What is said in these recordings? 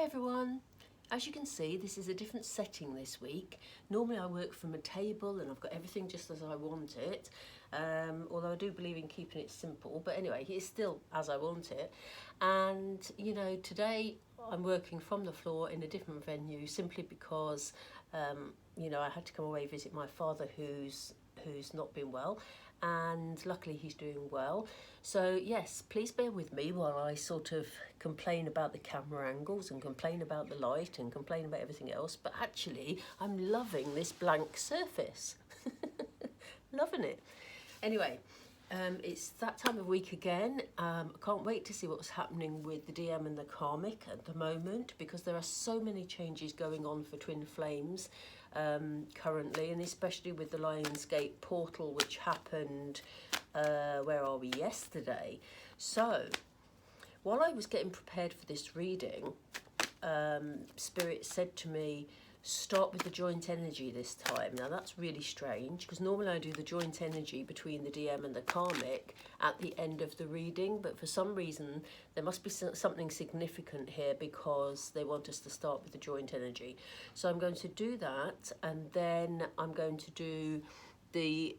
Hi everyone. As you can see, this is a different setting this week. Normally I work from a table and I've got everything just as I want it, although I do believe in keeping it simple, but anyway, it's still as I want it. And you know, today I'm working from the floor in a different venue simply because you know, I had to come away visit my father who's not been well, and luckily he's doing well. So yes, please bear with me while I sort of complain about the camera angles and complain about the light and complain about everything else, but actually I'm loving this blank surface. Loving it. Anyway, it's that time of week again. I can't wait to see what's happening with the DM and the Karmic at the moment, because there are so many changes going on for twin flames currently, and especially with the Lionsgate portal, which happened, where are we, yesterday. So while I was getting prepared for this reading, Spirit said to me, start with the joint energy this time. Now that's really strange, because normally I do the joint energy between the DM and the Karmic at the end of the reading, but for some reason there must be something significant here because they want us to start with the joint energy. So I'm going to do that, and then I'm going to do the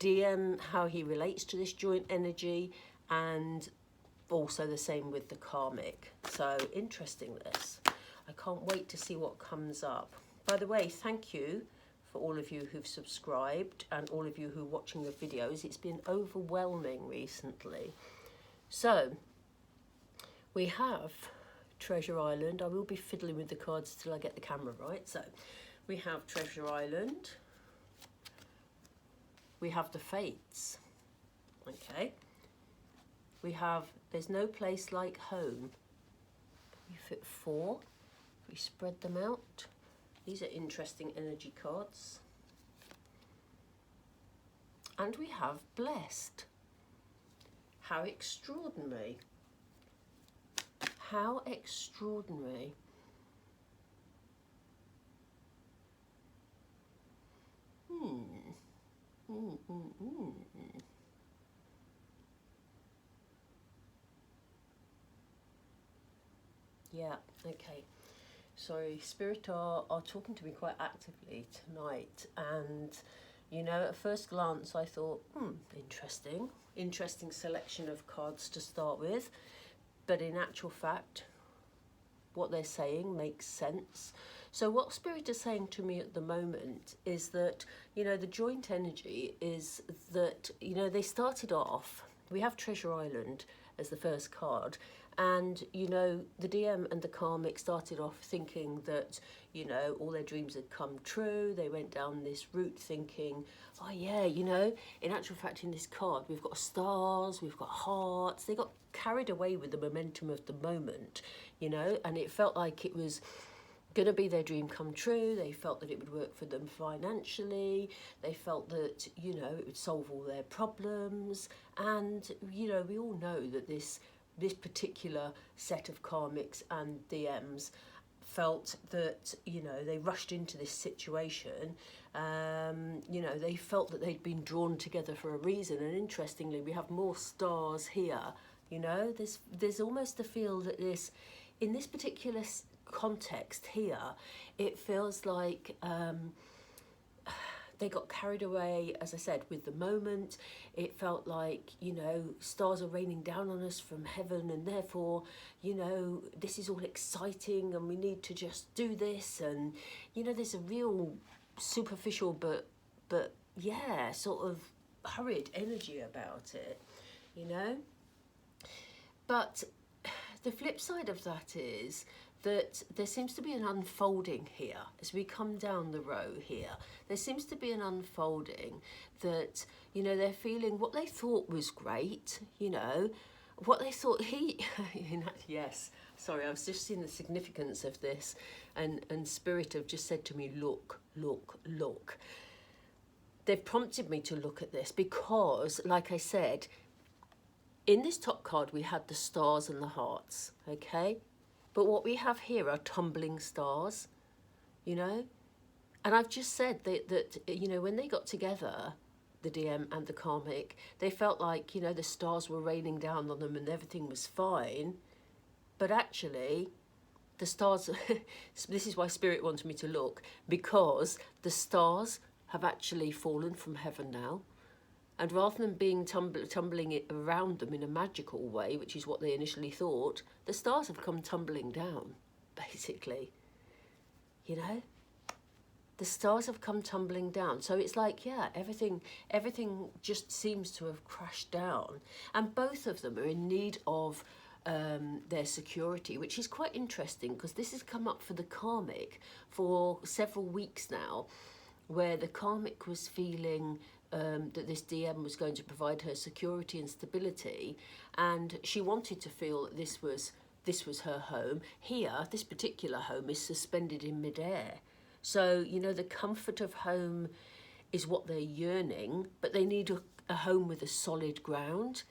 DM, how he relates to this joint energy, and also the same with the Karmic. So interesting this. I can't wait to see what comes up. By the way, thank you for all of you who've subscribed and all of you who are watching the videos. It's been overwhelming recently. So we have Treasure Island. I will be fiddling with the cards till I get the camera right. So we have Treasure Island. We have the Fates. Okay. We have There's No Place Like Home. We fit 4. We spread them out. These are interesting energy cards. And we have Blessed. How extraordinary. How extraordinary. Yeah, okay. Sorry, Spirit are talking to me quite actively tonight, and you know, at first glance I thought, interesting selection of cards to start with, but in actual fact what they're saying makes sense. So what Spirit is saying to me at the moment is that, you know, the joint energy is that, you know, they started off, we have Treasure Island as the first card, and you know, the DM and the Karmic started off thinking that, you know, all their dreams had come true. They went down this route thinking, oh yeah, you know, in actual fact in this card we've got stars, we've got hearts. They got carried away with the momentum of the moment, you know, and it felt like it was going to be their dream come true. They felt that it would work for them financially. They felt that, you know, it would solve all their problems. And, you know, we all know that this particular set of Karmics and DMs felt that, you know, they rushed into this situation. You know, they felt that they'd been drawn together for a reason. And interestingly, we have more stars here. You know, there's almost a feel that in this particular context here, it feels like they got carried away, as I said, with the moment. It felt like, you know, stars are raining down on us from heaven, and therefore, you know, this is all exciting and we need to just do this. And, you know, there's a real superficial but yeah, sort of hurried energy about it, you know. But the flip side of that is that there seems to be an unfolding here as we come down the row here. There seems to be an unfolding that, you know, they're feeling what they thought was great, you know, what they thought yes, sorry, I was just seeing the significance of this, and Spirit have just said to me, look, look, look. They've prompted me to look at this because, like I said, in this top card we had the stars and the hearts, okay? But what we have here are tumbling stars, you know? And I've just said that, you know, when they got together, the DM and the Karmic, they felt like, you know, the stars were raining down on them and everything was fine. But actually, the stars, this is why Spirit wanted me to look, because the stars have actually fallen from heaven now. And rather than being tumbling it around them in a magical way, which is what they initially thought, the stars have come tumbling down, basically. You know? The stars have come tumbling down. So it's like, yeah, everything just seems to have crashed down. And both of them are in need of their security, which is quite interesting, because this has come up for the Karmic for several weeks now, where the Karmic was feeling that this DM was going to provide her security and stability, and she wanted to feel that this was her home. Here, this particular home is suspended in midair. So, you know, the comfort of home is what they're yearning, but they need a home with a solid ground.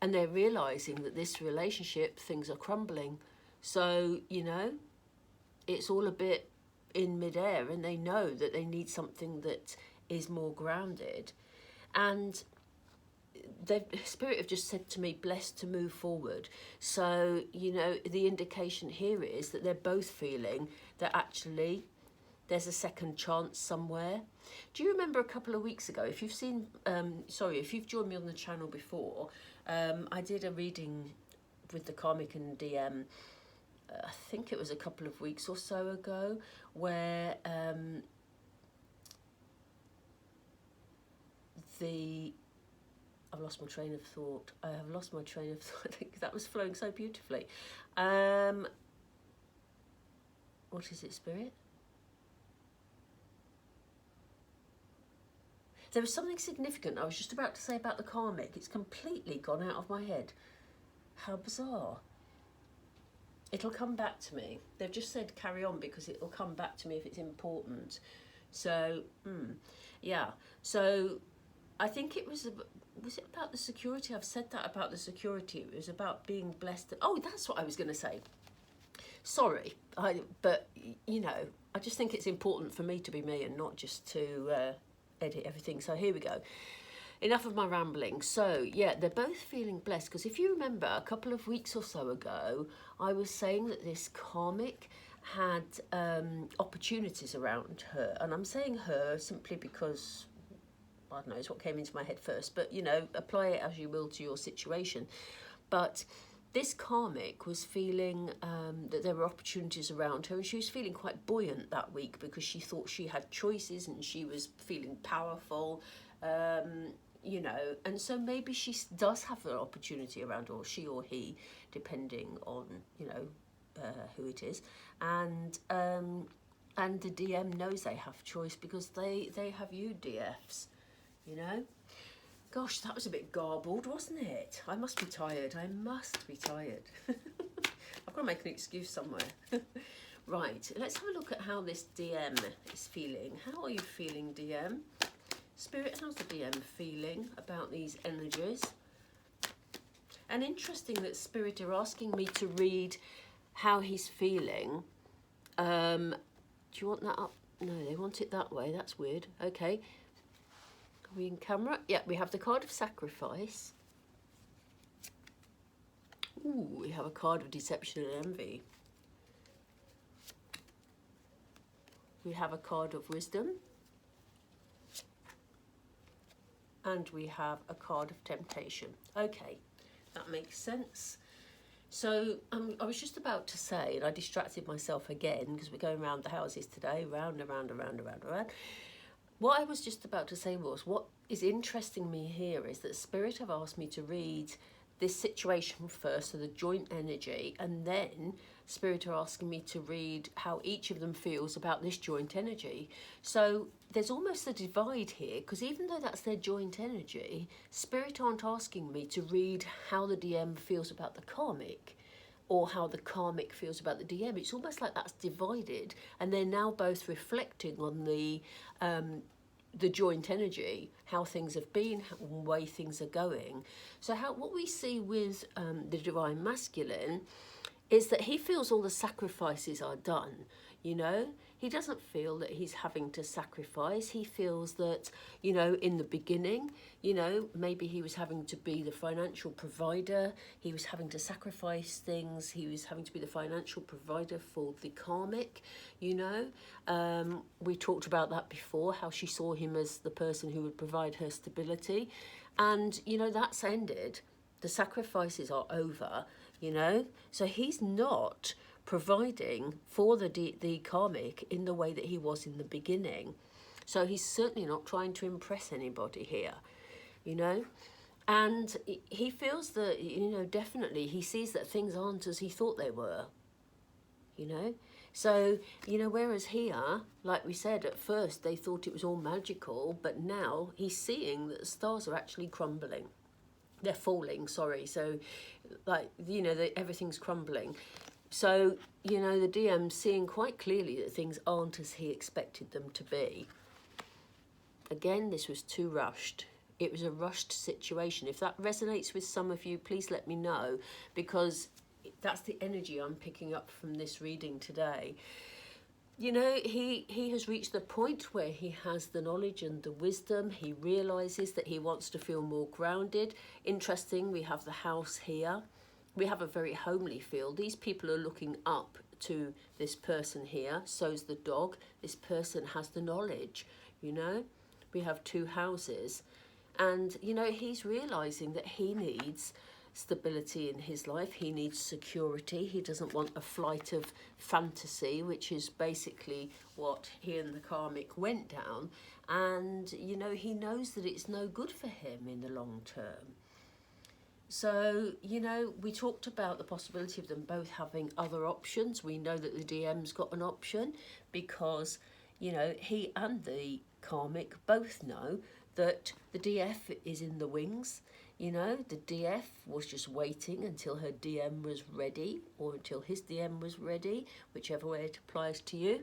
And they're realising that this relationship, things are crumbling. So, you know, it's all a bit in midair, and they know that they need something that is more grounded. And the Spirit have just said to me, blessed to move forward. So, you know, the indication here is that they're both feeling that actually there's a second chance somewhere. Do you remember a couple of weeks ago, if you've seen, if you've joined me on the channel before, I did a reading with the Karmic and DM, I think it was a couple of weeks or so ago, where I've lost my train of thought. I have lost my train of thought. I think that was flowing so beautifully. What is it, Spirit? There was something significant I was just about to say about the Karmic. It's completely gone out of my head. How bizarre. It'll come back to me. They've just said carry on because it'll come back to me if it's important. So, yeah. So, I think it was it about the security? I've said that about the security. It was about being blessed. Oh, that's what I was going to say. Sorry, but, you know, I just think it's important for me to be me and not just to edit everything. So here we go. Enough of my rambling. So, yeah, they're both feeling blessed, because if you remember a couple of weeks or so ago, I was saying that this Karmic had opportunities around her. And I'm saying her simply because, I don't know, it's what came into my head first. But, you know, apply it as you will to your situation. But this Karmic was feeling that there were opportunities around her, and she was feeling quite buoyant that week because she thought she had choices and she was feeling powerful, you know, and so maybe she does have an opportunity around her, or she or he, depending on, you know, who it is, and the DM knows they have choice because they have you, DFs, you know. Gosh, that was a bit garbled, wasn't it? I must be tired. I must be tired. I've got to make an excuse somewhere. Right, let's have a look at how this DM is feeling. How are you feeling, DM? Spirit, how's the DM feeling about these energies? And interesting that Spirit are asking me to read how he's feeling. Do you want that up? No, they want it that way. That's weird. Okay. Are we in camera? Yeah, we have the card of sacrifice. Ooh, we have a card of deception and envy. We have a card of wisdom. And we have a card of temptation. Okay, that makes sense. So I was just about to say, and I distracted myself again because we're going around the houses today, round and round and round and round and round. What I was just about to say was, what is interesting me here is that Spirit have asked me to read this situation first, so the joint energy, and then Spirit are asking me to read how each of them feels about this joint energy. So there's almost a divide here, because even though that's their joint energy, Spirit aren't asking me to read how the DM feels about the Karmic, or how the Karmic feels about the DM. It's almost like that's divided, and they're now both reflecting on the joint energy, how things have been, the way things are going. So what we see with the Divine Masculine is that he feels all the sacrifices are done, you know. He doesn't feel that he's having to sacrifice. He feels that, you know, in the beginning, you know, maybe he was having to be the financial provider. He was having to sacrifice things. He was having to be the financial provider for the karmic, you know. We talked about that before, how she saw him as the person who would provide her stability. And, you know, that's ended. The sacrifices are over, you know. So he's not providing for the karmic in the way that he was in the beginning. So he's certainly not trying to impress anybody here, you know. And he feels that, you know, definitely he sees that things aren't as he thought they were, you know. So, you know, whereas here, like we said, at first they thought it was all magical, but now he's seeing that the stars are actually crumbling. They're falling, sorry. So, like, you know, everything's crumbling. So, you know, the DM's seeing quite clearly that things aren't as he expected them to be. Again, this was too rushed. It was a rushed situation. If that resonates with some of you, please let me know, because that's the energy I'm picking up from this reading today. You know, he has reached the point where he has the knowledge and the wisdom. He realises that he wants to feel more grounded. Interesting, we have the house here. We have a very homely feel. These people are looking up to this person here. So's the dog. This person has the knowledge, you know. We have two houses. And, you know, he's realising that he needs stability in his life. He needs security. He doesn't want a flight of fantasy, which is basically what he and the karmic went down. And, you know, he knows that it's no good for him in the long term. So, you know, we talked about the possibility of them both having other options. We know that the DM's got an option because, you know, he and the karmic both know that the DF is in the wings. You know, the DF was just waiting until her DM was ready, or until his DM was ready, whichever way it applies to you.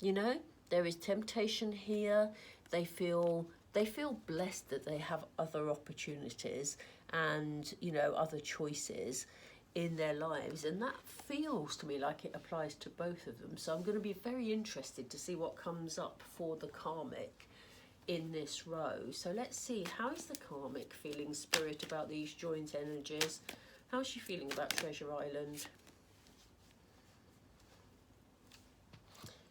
You know, there is temptation here. They feel blessed that they have other opportunities and, you know, other choices in their lives, and that feels to me like it applies to both of them. So I'm going to be very interested to see what comes up for the karmic in this row. So let's see, how is the karmic feeling, Spirit, about these joint energies? How's she feeling about Treasure Island?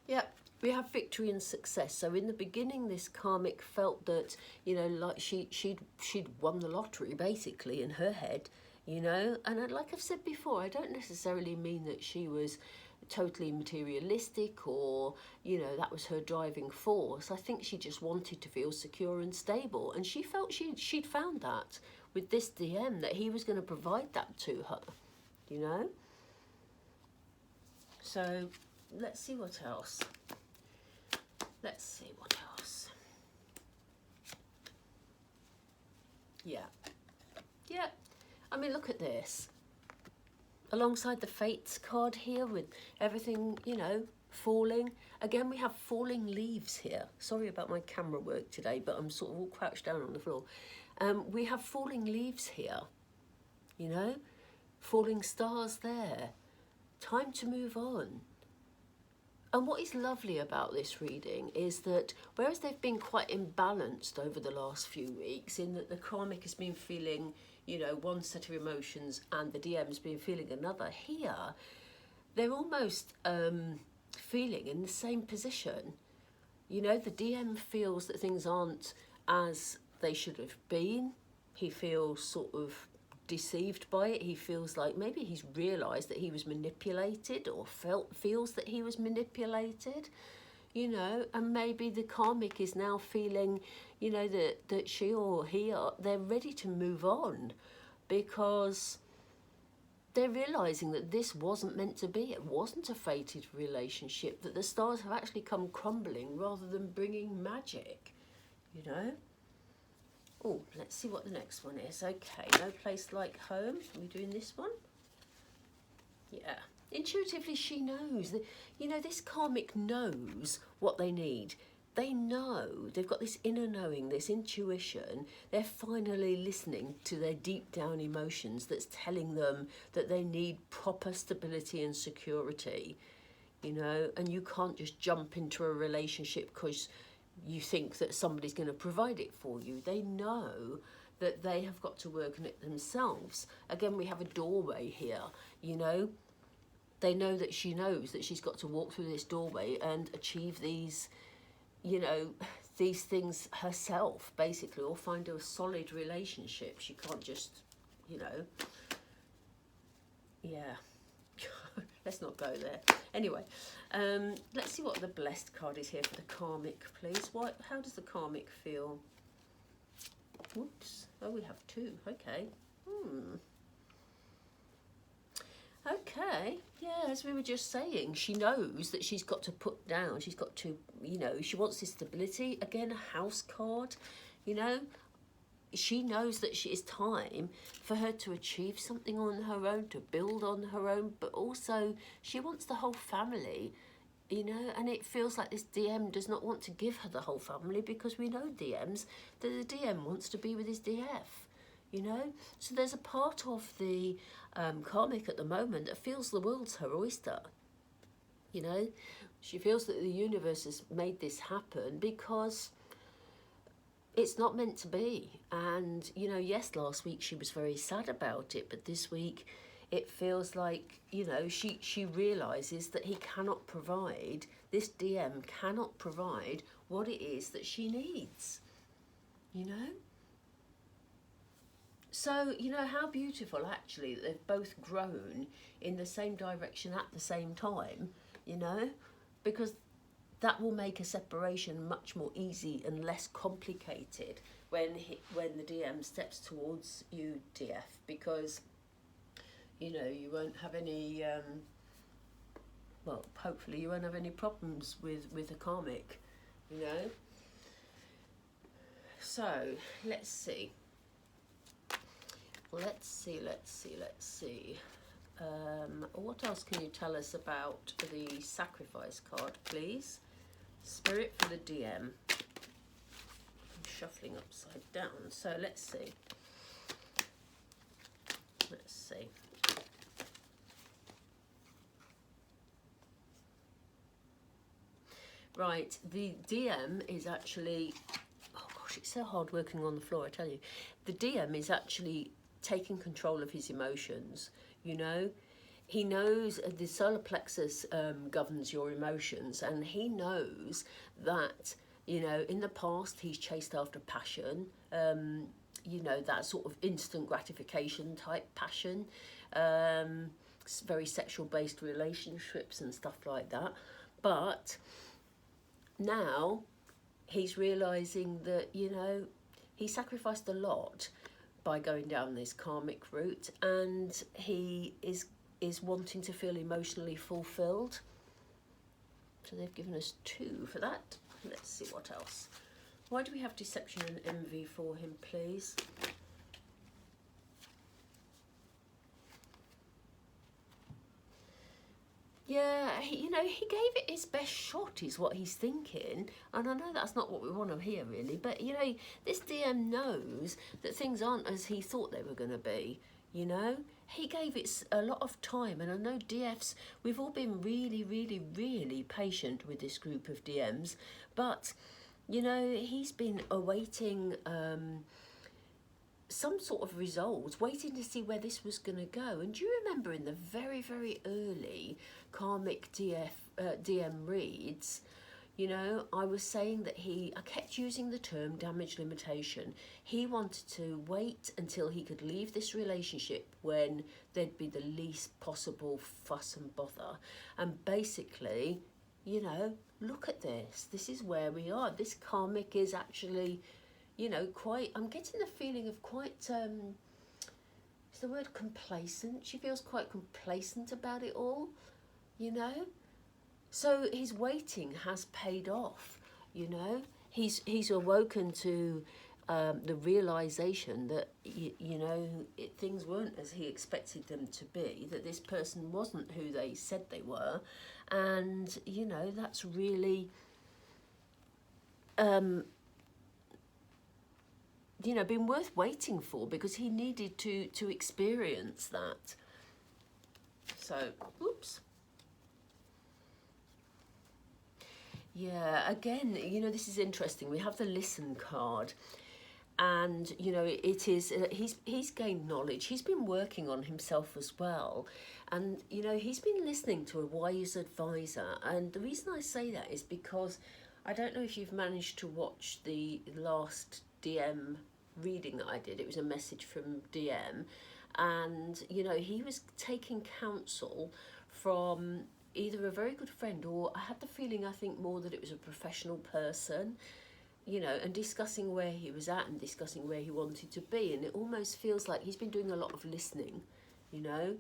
Yeah, we have victory and success. So in the beginning, this karmic felt that, you know, like she'd won the lottery basically in her head, you know. And like I've said before, I don't necessarily mean that she was totally materialistic or, you know, that was her driving force. I think she just wanted to feel secure and stable, and she felt she'd found that with this DM, that he was going to provide that to her, you know. So let's see what else. Let's see what else. Yeah. I mean, look at this. Alongside the Fates card here with everything, you know, falling. Again, we have falling leaves here. Sorry about my camera work today, but I'm sort of all crouched down on the floor. We have falling leaves here, you know, falling stars there. Time to move on. And what is lovely about this reading is that whereas they've been quite imbalanced over the last few weeks, in that the karmic has been feeling, you know, one set of emotions and the DM's been feeling another, here they're almost feeling in the same position. You know, the DM feels that things aren't as they should have been. He feels sort of deceived by it. He feels like maybe he's realised that he was manipulated, or feels that he was manipulated, you know. And maybe the karmic is now feeling, you know, that she or he they're ready to move on, because they're realising that this wasn't meant to be. It wasn't a fated relationship, that the stars have actually come crumbling rather than bringing magic, you know. Oh, let's see what the next one is. Okay, No Place Like Home. Are we doing this one? Yeah. Intuitively, she knows that, you know, this karmic knows what they need. they know, they've got this inner knowing, this intuition. They're finally listening to their deep down emotions that's telling them that they need proper stability and security, you know, and you can't just jump into a relationship because you think that somebody's going to provide it for you. They know that they have got to work on it themselves. Again, we have a doorway here, you know. They know that she knows that she's got to walk through this doorway and achieve these, you know, these things herself, basically, or find a solid relationship. She can't just, you know, yeah. Let's not go there. Anyway, let's see what the blessed card is here for the karmic, please. How does the karmic feel? Whoops. Oh, we have two. Okay. Okay. Yeah, as we were just saying, she knows that she's got to put down. She's got to, you know, she wants this stability. Again, a house card, you know. She knows that it's time for her to achieve something on her own, to build on her own, but also she wants the whole family, you know, and it feels like this DM does not want to give her the whole family, because we know DMs, that the DM wants to be with his DF, you know. So there's a part of the karmic at the moment that feels the world's her oyster, you know. She feels that the universe has made this happen because it's not meant to be. And, you know, yes, last week she was very sad about it, but this week it feels like, you know, she realises that he cannot provide, this DM cannot provide what it is that she needs, you know. So, you know, how beautiful actually that they've both grown in the same direction at the same time, you know, because that will make a separation much more easy and less complicated when the DM steps towards you, DF, because, you know, you won't have any, well, hopefully you won't have any problems with a karmic, you know. So, let's see. Let's see. What else can you tell us about the sacrifice card, please? Spirit for the DM. I'm shuffling upside down, so let's see. Right, the DM is actually, oh gosh, it's so hard working on the floor, I tell you. The DM is actually taking control of his emotions, you know. He knows the solar plexus governs your emotions, and he knows that, you know, in the past he's chased after passion, you know, that sort of instant gratification type passion, very sexual based relationships and stuff like that. But now he's realising that, you know, he sacrificed a lot by going down this karmic route, and he is wanting to feel emotionally fulfilled. So they've given us 2 for that. Let's see what else. Why do we have deception and envy for him, please? Yeah, you know, he gave it his best shot is what he's thinking. And I know that's not what we want to hear, really. But, you know, this DM knows that things aren't as he thought they were going to be, you know. He gave it a lot of time. And I know DFs, we've all been really, really, really patient with this group of DMs. But, you know, he's been awaiting some sort of results, waiting to see where this was going to go. And do you remember in the very, very early karmic DM reads, you know, I was saying that I kept using the term damage limitation. He wanted to wait until he could leave this relationship when there'd be the least possible fuss and bother. And basically, you know, look at this. This is where we are. This karmic is actually, you know, quite, I'm getting the feeling of quite, is the word complacent? She feels quite complacent about it all, you know? So his waiting has paid off, you know? He's awoken to the realisation that, you know, things weren't as he expected them to be, that this person wasn't who they said they were. And, you know, that's really, you know, been worth waiting for, because he needed to experience that. So, oops. Yeah, again, you know, this is interesting. We have the listen card, and you know, it is he's gained knowledge. He's been working on himself as well, and you know, he's been listening to a wise advisor. And the reason I say that is because I don't know if you've managed to watch the last DM reading that I did. It was a message from DM, and you know, he was taking counsel from either a very good friend, or I had the feeling, I think more that it was a professional person, you know, and discussing where he was at and discussing where he wanted to be. And it almost feels like he's been doing a lot of listening, you know,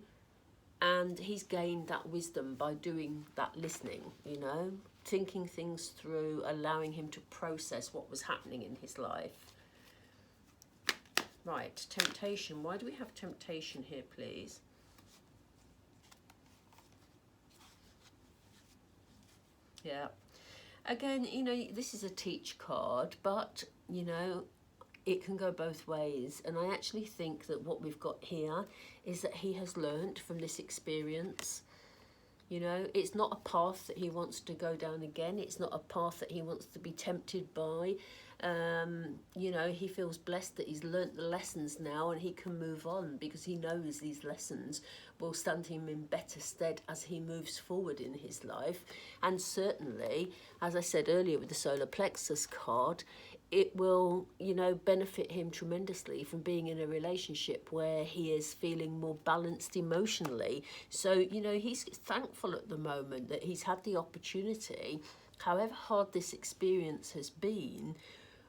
and he's gained that wisdom by doing that listening, you know, thinking things through, allowing him to process what was happening in his life. Right, temptation. Why do we have temptation here, please? Yeah. Again, you know, this is a teach card, but, you know, it can go both ways. And I actually think that what we've got here is that he has learnt from this experience. You know, it's not a path that he wants to go down again. It's not a path that he wants to be tempted by. You know, he feels blessed that he's learnt the lessons now, and he can move on because he knows these lessons will stand him in better stead as he moves forward in his life. And certainly, as I said earlier with the solar plexus card, it will, you know, benefit him tremendously from being in a relationship where he is feeling more balanced emotionally. So, you know, he's thankful at the moment that he's had the opportunity, however hard this experience has been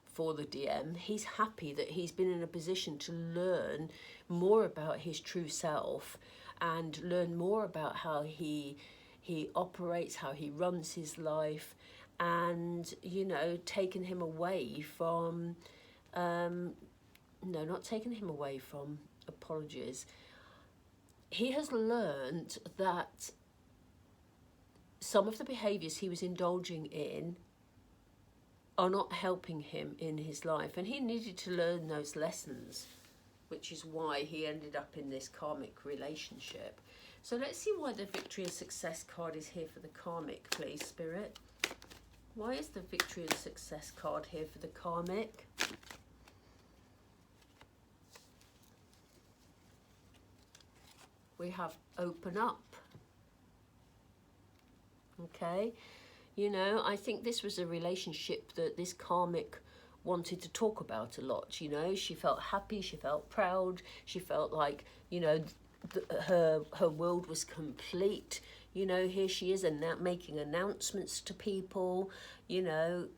for the DM, he's happy that he's been in a position to learn more about his true self and learn more about how he operates, how he runs his life, and, you know, taken him away from, no, not taken him away from, apologies. He has learned that some of the behaviours he was indulging in are not helping him in his life, and he needed to learn those lessons, which is why he ended up in this karmic relationship. So let's see why the victory and success card is here for the karmic, please, Spirit. Why is the victory and success card here for the karmic? We have open up. Okay. You know, I think this was a relationship that this karmic wanted to talk about a lot. You know, she felt happy, she felt proud, she felt like, you know, her world was complete. You know, here she is making announcements to people. You know,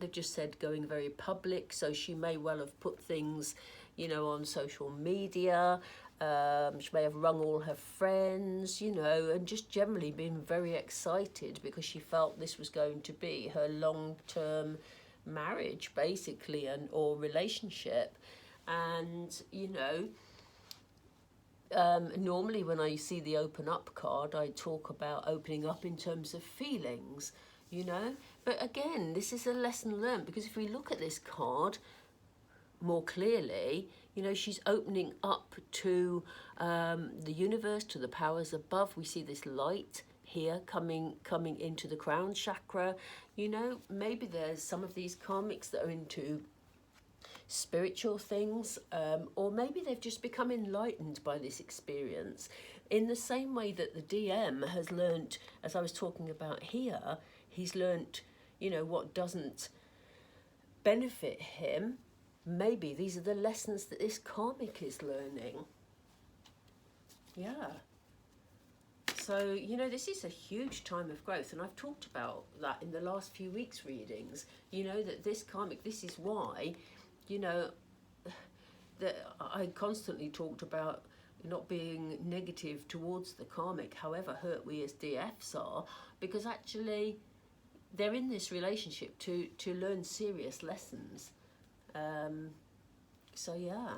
they've just said going very public, so she may well have put things, you know, on social media. She may have rung all her friends, you know, and just generally been very excited because she felt this was going to be her long-term marriage, basically, or relationship. And, you know, normally when I see the open up card, I talk about opening up in terms of feelings, you know. But again, this is a lesson learned, because if we look at this card more clearly, you know, she's opening up to the universe, to the powers above. We see this light here coming into the crown chakra. You know, maybe there's some of these karmics that are into spiritual things, or maybe they've just become enlightened by this experience, in the same way that the DM has learnt, as I was talking about here, he's learnt, you know, what doesn't benefit him. Maybe these are the lessons that this karmic is learning. Yeah. So, you know, this is a huge time of growth, and I've talked about that in the last few weeks' readings, you know, that this karmic, this is why, you know, that I constantly talked about not being negative towards the karmic, however hurt we as DFs are, because actually they're in this relationship to learn serious lessons. So yeah.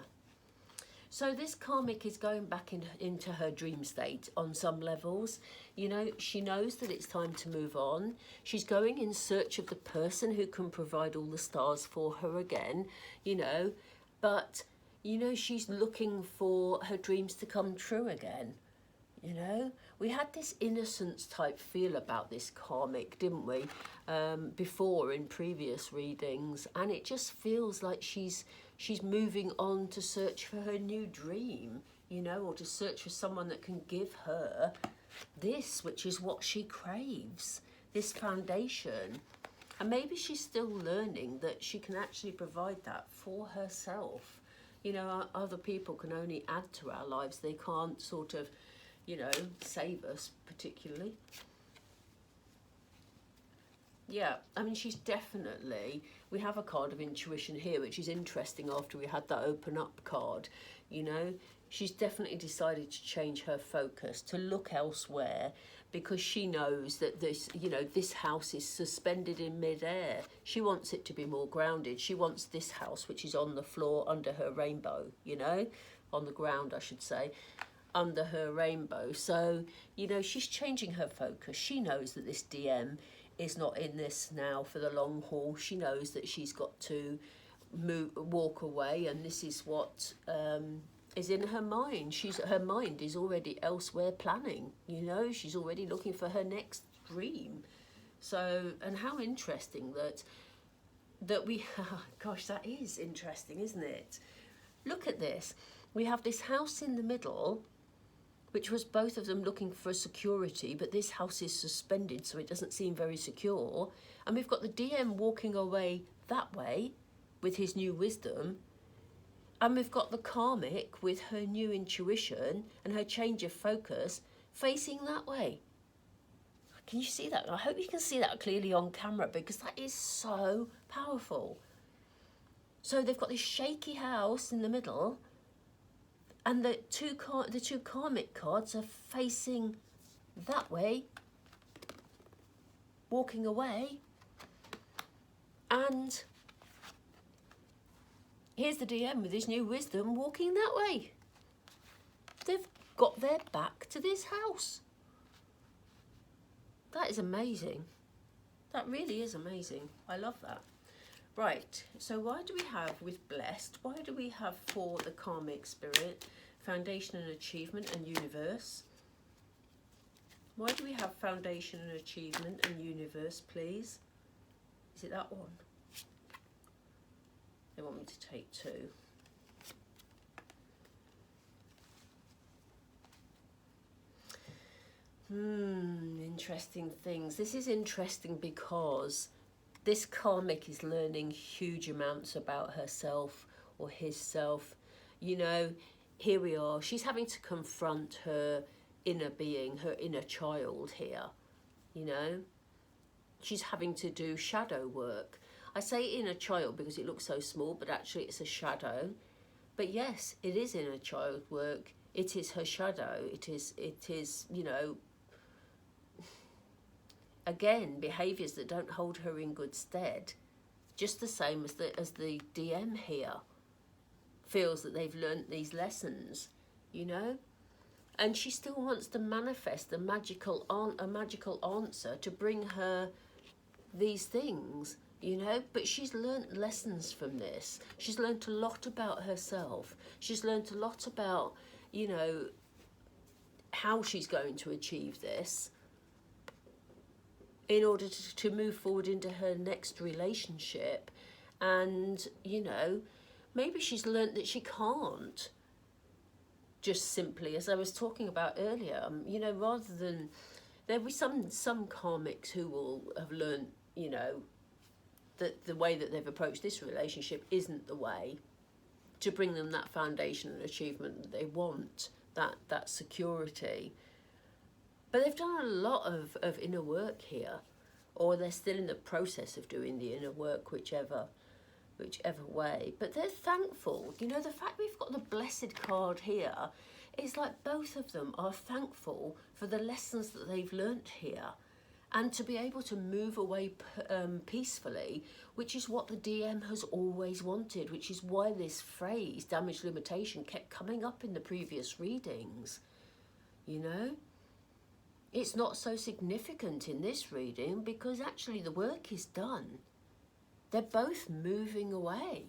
So this karmic is going back into her dream state on some levels. You know, she knows that it's time to move on. She's going in search of the person who can provide all the stars for her again, you know. But, you know, she's looking for her dreams to come true again. You know, we had this innocence type feel about this karmic, didn't we, before in previous readings, and it just feels like she's moving on to search for her new dream, you know, or to search for someone that can give her this, which is what she craves, this foundation. And maybe she's still learning that she can actually provide that for herself. You know, other people can only add to our lives. They can't sort of, you know, save us particularly. Yeah, I mean, she's definitely, we have a card of intuition here, which is interesting after we had that open up card, you know. She's definitely decided to change her focus, to look elsewhere, because she knows that this, you know, this house is suspended in midair. She wants it to be more grounded. She wants this house, which is on the floor under her rainbow, you know, on the ground, I should say, under her rainbow. So, you know, she's changing her focus. She knows that this DM is not in this now for the long haul. She knows that she's got to walk away, and this is what is in her mind. Her mind is already elsewhere planning, you know. She's already looking for her next dream. So, and how interesting that we, gosh, that is interesting, isn't it? Look at this. We have this house in the middle, which was both of them looking for security, but this house is suspended, so it doesn't seem very secure. And we've got the DM walking away that way with his new wisdom. And we've got the karmic with her new intuition and her change of focus facing that way. Can you see that? I hope you can see that clearly on camera, because that is so powerful. So they've got this shaky house in the middle, and the two karmic cards are facing that way, walking away. And here's the DM with his new wisdom walking that way. They've got their back to this house. That is amazing. That really is amazing. I love that. Right, so why do we have with blessed, why do we have for the karmic spirit, foundation and achievement and universe? Why do we have foundation and achievement and universe, please? Is it that one? They want me to take two. Interesting things. This is interesting because this karmic is learning huge amounts about herself or his self. You know, here we are. She's having to confront her inner being, her inner child here. You know, she's having to do shadow work. I say inner child because it looks so small, but actually it's a shadow. But yes, it is inner child work. It is her shadow. It is, you know, again, behaviours that don't hold her in good stead. Just the same as the DM here feels that they've learnt these lessons, you know. And she still wants to manifest a magical answer to bring her these things, you know. But she's learnt lessons from this. She's learnt a lot about herself. She's learnt a lot about, you know, how she's going to achieve this in order to move forward into her next relationship. And, you know, maybe she's learnt that she can't just simply, as I was talking about earlier, you know, rather than, there'll be some karmics who will have learnt, you know, that the way that they've approached this relationship isn't the way to bring them that foundation and achievement that they want, that security. But they've done a lot of inner work here, or they're still in the process of doing the inner work, whichever way. But they're thankful. You know, the fact we've got the blessed card here is like both of them are thankful for the lessons that they've learnt here. and to be able to move away peacefully, which is what the DM has always wanted, which is why this phrase, damage limitation, kept coming up in the previous readings. You know, it's not so significant in this reading because actually the work is done. They're both moving away,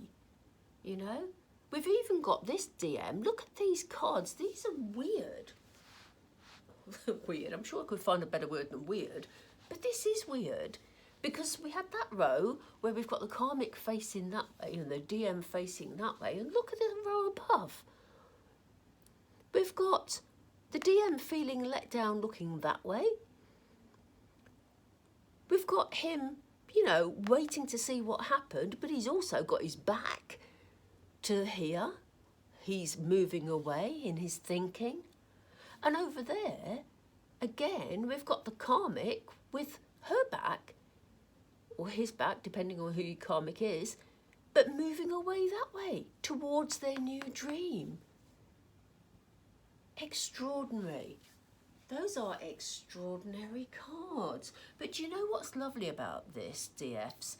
you know. We've even got this DM. Look at these cards. These are weird. Weird. I'm sure I could find a better word than weird. But this is weird because we had that row where we've got the karmic facing that way, you know, the DM facing that way. And look at the row above. We've got the DM feeling let down looking that way. We've got him, you know, waiting to see what happened, but he's also got his back to here. He's moving away in his thinking. And over there, again, we've got the karmic with her back, or his back, depending on who your karmic is, but moving away that way, towards their new dream. Extraordinary. Those are extraordinary cards. But do you know what's lovely about this, DFs,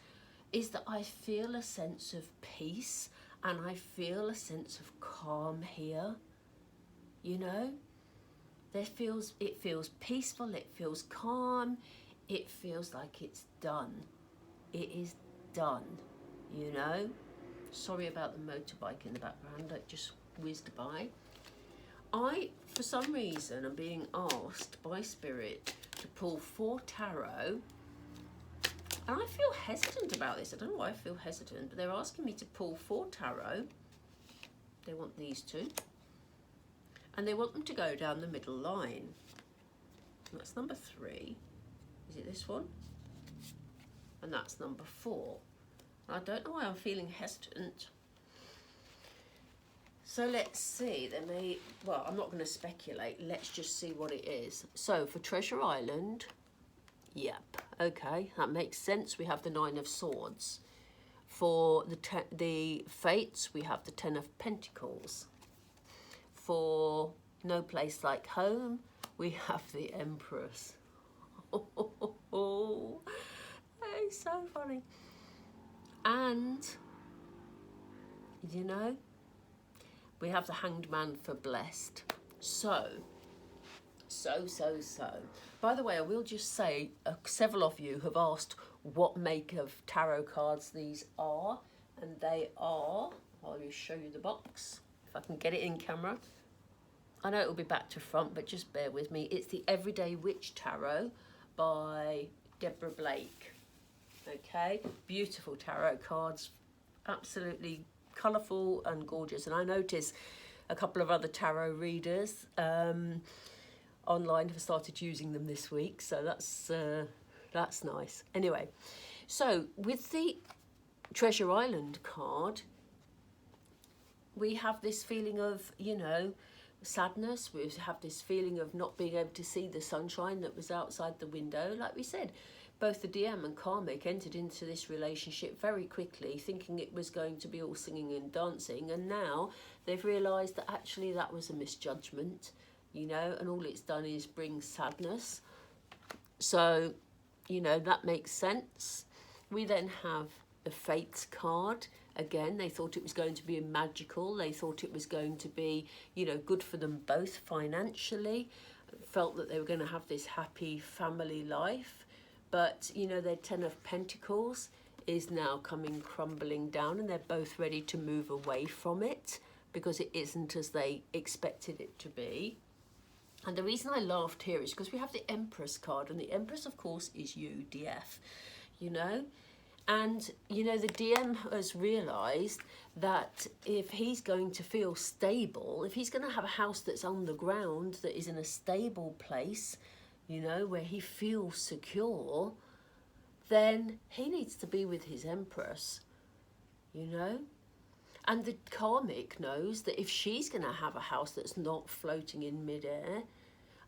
is that I feel a sense of peace and I feel a sense of calm here, you know? It feels peaceful, it feels calm, it feels like it's done. It is done, you know? Sorry about the motorbike in the background, that just whizzed by. For some reason, I'm being asked by Spirit to pull 4 tarot. And I feel hesitant about this. I don't know why I feel hesitant, but they're asking me to pull 4 tarot. They want these 2. And they want them to go down the middle line. That's number 3. Is it this one? And that's number 4. I don't know why I'm feeling hesitant. So let's see. Well, I'm not going to speculate. Let's just see what it is. So for Treasure Island, yep, okay, that makes sense. We have the 9 of Swords. For the Fates, we have the 10 of Pentacles. For No Place Like Home, we have the Empress. Oh, that is so funny. And, you know, we have the Hanged Man for Blessed. So. By the way, I will just say, several of you have asked what make of tarot cards these are. And they are, I'll just show you the box, if I can get it in camera. I know it'll be back to front, but just bear with me. It's the Everyday Witch Tarot by Deborah Blake. Okay, beautiful tarot cards, absolutely colourful and gorgeous. And I notice a couple of other tarot readers online have started using them this week, so that's nice. Anyway, so with the Treasure Island card, we have this feeling of, you know, sadness. We have this feeling of not being able to see the sunshine that was outside the window. Like we said, both the DM and Karmic entered into this relationship very quickly, thinking it was going to be all singing and dancing, and now they've realised that actually that was a misjudgment, you know, and all it's done is bring sadness. So, you know, that makes sense. We then have the Fates card. Again, they thought it was going to be magical. They thought it was going to be, you know, good for them both financially. Felt that they were going to have this happy family life. But, you know, their 10 of Pentacles is now coming crumbling down, and they're both ready to move away from it because it isn't as they expected it to be. And the reason I laughed here is because we have the Empress card, and the Empress, of course, is you, DF, you know. And, you know, the DM has realised that if he's going to feel stable, if he's going to have a house that's on the ground, that is in a stable place, you know, where he feels secure, then he needs to be with his Empress, you know. And the Karmic knows that if she's going to have a house that's not floating in midair,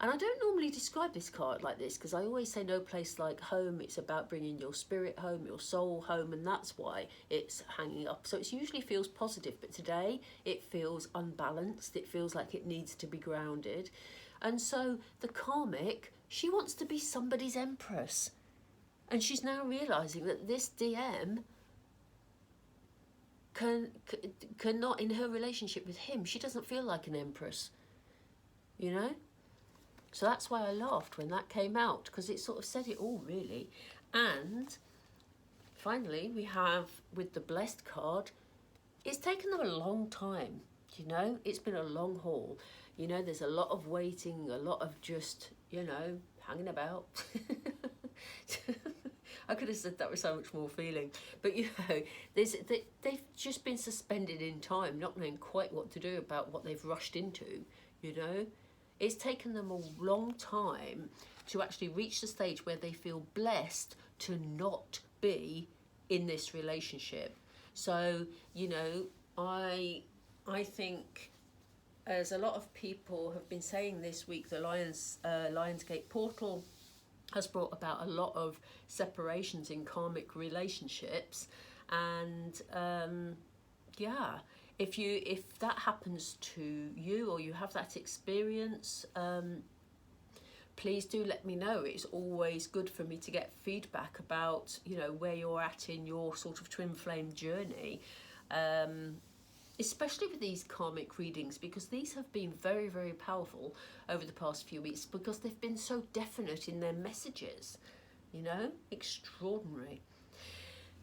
and I don't normally describe this card like this because I always say no place like home. It's about bringing your spirit home, your soul home, and that's why it's hanging up. So it usually feels positive, but today it feels unbalanced. It feels like it needs to be grounded. And so the Karmic She wants to be somebody's empress. And she's now realising that this DM cannot, in her relationship with him, she doesn't feel like an empress, you know? So that's why I laughed when that came out, because it sort of said it all, really. And finally, we have, with the blessed card, it's taken them a long time, you know? It's been a long haul. You know, there's a lot of waiting, a lot of just, you know, hanging about. I could have said that with so much more feeling. But, you know, they've just been suspended in time, not knowing quite what to do about what they've rushed into, you know. It's taken them a long time to actually reach the stage where they feel blessed to not be in this relationship. So, you know, I think, as a lot of people have been saying this week, the Lionsgate portal has brought about a lot of separations in karmic relationships. And yeah, if that happens to you, or you have that experience, please do let me know. It's always good for me to get feedback about, you know, where you're at in your sort of twin flame journey, especially with these karmic readings, because these have been very, very powerful over the past few weeks, because they've been so definite in their messages, you know, extraordinary.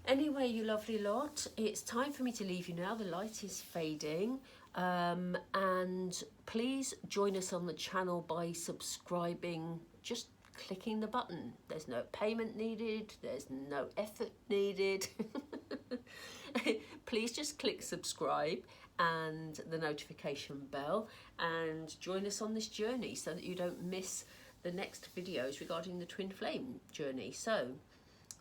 Anyway, you lovely lot, it's time for me to leave you now. The light is fading, and please join us on the channel by subscribing, just clicking the button. There's no payment needed, there's no effort needed. Please just click subscribe and the notification bell, and join us on this journey so that you don't miss the next videos regarding the twin flame journey. So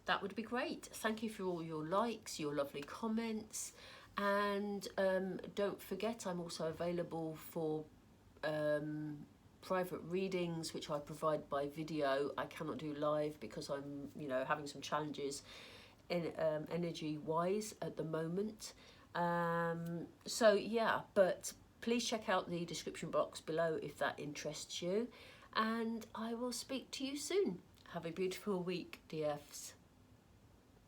that would be great. Thank you for all your likes, your lovely comments, and don't forget, I'm also available for private readings, which I provide by video. I cannot do live because I'm, you know, having some challenges in energy wise at the moment. So yeah, but please check out the description box below if that interests you, and I will speak to you soon. Have a beautiful week, DFs.